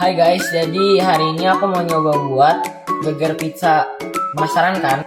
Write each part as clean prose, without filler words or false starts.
Hai guys, jadi hari ini aku mau nyoba buat burger pizza penasaran kan?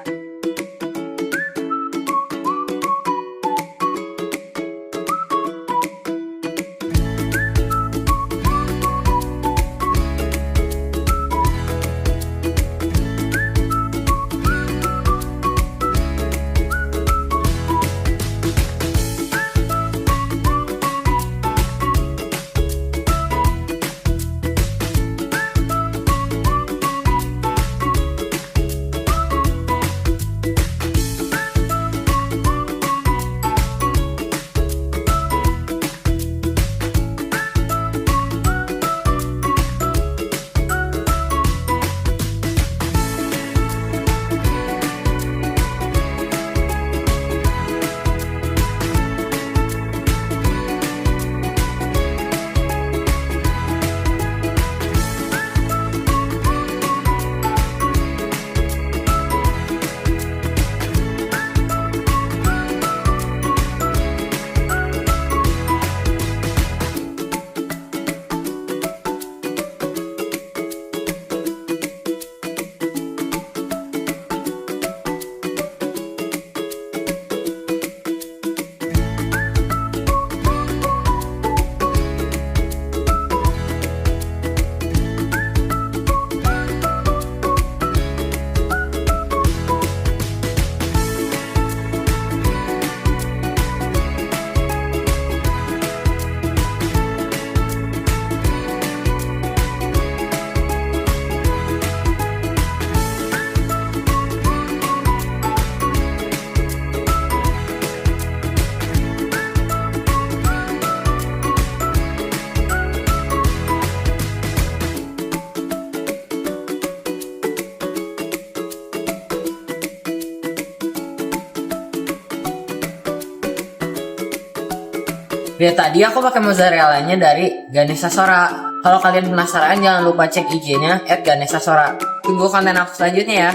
Lihat tadi aku pakai mozzarellanya dari Ganesha Sora. Kalau kalian penasaran jangan lupa cek IG-nya @Ganesha Sora. Tunggu konten aku selanjutnya ya.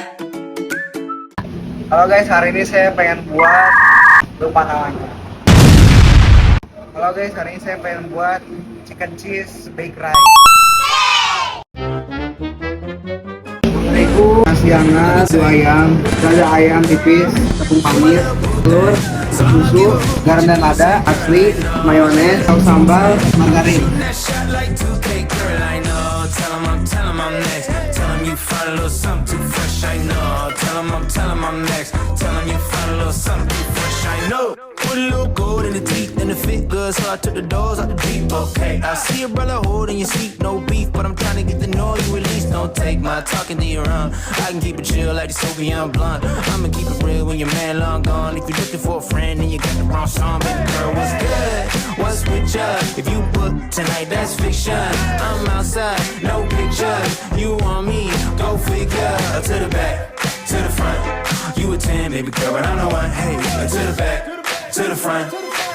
Halo guys, hari ini saya pengen buat lupa namanya. Halo guys, hari ini saya pengen buat chicken cheese baked rice. Terigu, nasi hangat, dada ayam tipis, tepung manis, telur, susu, garam dan lada, asli, mayones, saus sambal, margarin. Put a little gold in the teeth and the fit good, so I took the doors out the Jeep. Okay, I see a brother holding your seat, no beef, but I'm trying to get the noise you release. Don't take my talking to your own. I can keep it chill like the Soviet blunt. I'ma keep it real when your man long gone. If you're looking for a friend and you got the wrong song, baby girl, what's good? What's with ya? If you book tonight, that's fiction. I'm outside, no pictures. You want me? Go figure. To the back, to the front. You a 10, baby girl, but I'm the one. Hey, to the back, to the front.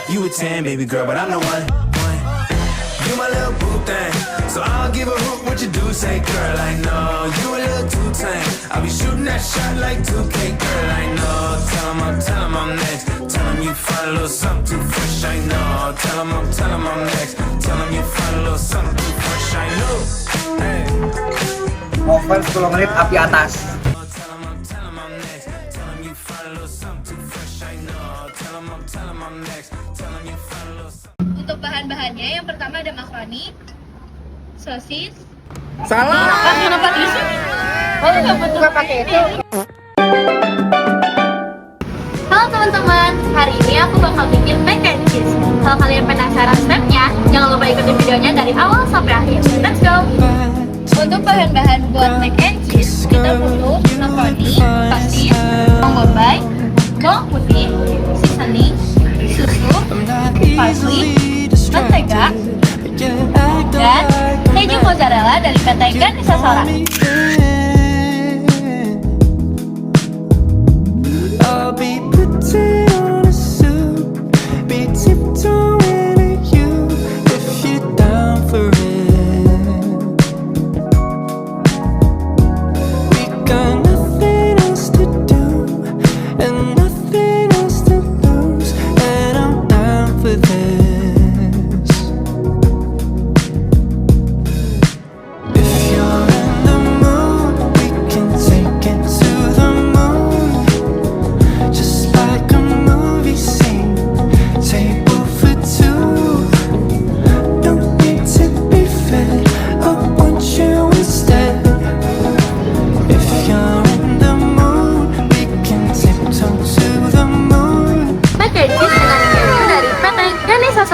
You a 10, baby girl, but I'm the one. You my little boo thing, so I'll give a hoot what you do say, girl. I know you a little too tame. I'll be shooting that shot like 2K, girl. I know. Tell 'em I'm next. Tell 'em you find a little something too fresh. I know. Tell 'em I'm next. Tell 'em you find a little something too fresh. I know. Hey. Oven 10 menit api atas. Untuk bahan-bahannya, yang pertama ada makaroni, sosis. Salah. Kenapa di sini? Oh, nggak pakai itu. Halo teman-teman, hari ini aku bakal bikin mac and cheese. Kalau kalian penasaran stepnya, jangan lupa ikutin videonya dari awal sampai akhir. Let's go. Untuk bahan-bahan buat mac and cheese, kita butuh makaroni, sosis, bawang bombay, bawang putih, seasoning, susu, parsley, mentega, dan keju mozzarella dari PT Ganesha Sora.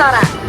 Sora.